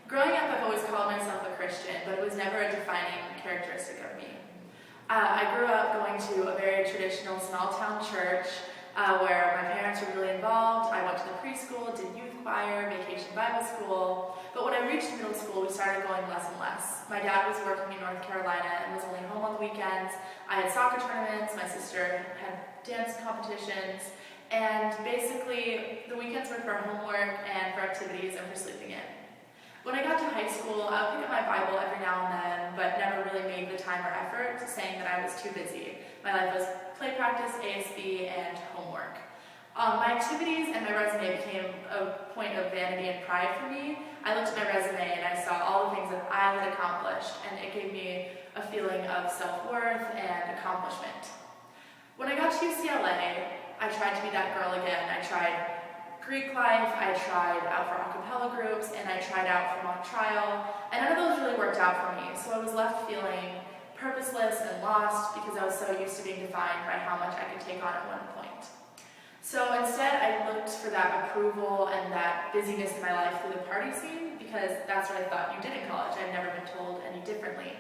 Growing up, I've always called myself a Christian, but it was never a defining characteristic of me. I grew up going to a very traditional small-town church where my parents were really involved. I went to the preschool, did youth choir, vacation Bible school. But when I reached middle school, we started going less and less. My dad was working in North Carolina and was only home on the weekends. I had soccer tournaments, my sister had dance competitions, and basically the weekends were for homework and for activities and for sleeping in. When I got to high school, I would pick up my Bible every now and then, but never really made the time or effort, saying that I was too busy. My life was play practice, ASB, and homework. My activities and my resume became a point of vanity and pride for me. I looked at my resume and I saw all the things that I had accomplished, and it gave me a feeling of self-worth and accomplishment. When I got to UCLA, I tried to be that girl again. I tried Greek life, I tried out for a cappella groups, and I tried out for mock trial, and none of those really worked out for me, so I was left feeling purposeless and lost because I was so used to being defined by how much I could take on at one point. So instead, I looked for that approval and that busyness in my life through the party scene because that's what I thought you did in college. I'd never been told any differently.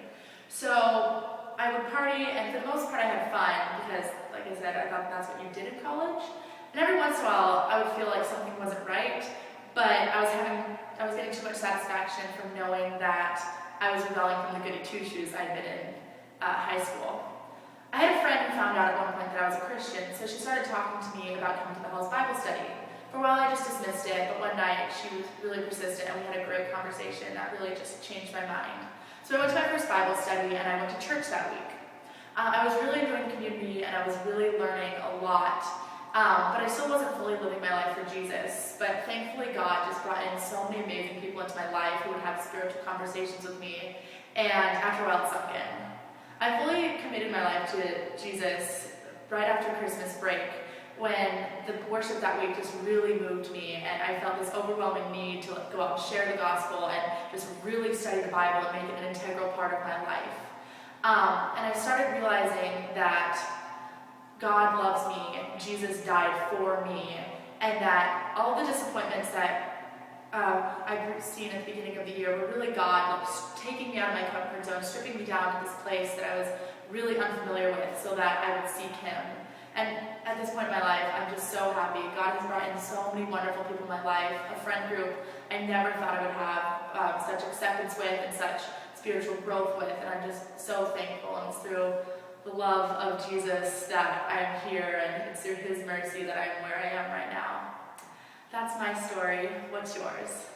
So I would party, and for the most part I had fun because, like I said, I thought that's what you did in college. And every once in a while, I would feel like something wasn't right, but I was getting too much satisfaction from knowing that I was rebelling from the goody two-shoes I'd been in high school. I had a friend who found out at one point that I was a Christian, so she started talking to me about coming to the Hall's Bible study. For a while, I just dismissed it, but one night she was really persistent, and we had a great conversation that really just changed my mind. So I went to my first Bible study, and I went to church that week. I was really enjoying the community, and I was really learning a lot. But I still wasn't fully living my life for Jesus. But thankfully God just brought in so many amazing people into my life who would have spiritual conversations with me, and after a while it sunk in. I fully committed my life to Jesus right after Christmas break, when the worship that week just really moved me, and I felt this overwhelming need to go out and share the gospel and just really study the Bible and make it an integral part of my life. And I started realizing that God loves me, Jesus died for me, and that all the disappointments that I've seen at the beginning of the year were really God taking me out of my comfort zone, stripping me down to this place that I was really unfamiliar with so that I would seek Him. And at this point in my life, I'm just so happy. God has brought in so many wonderful people in my life, a friend group I never thought I would have such acceptance with and such spiritual growth with, and I'm just so thankful. And it's through the love of Jesus that I'm here, and it's through His mercy that I'm where I am right now. That's my story. What's yours?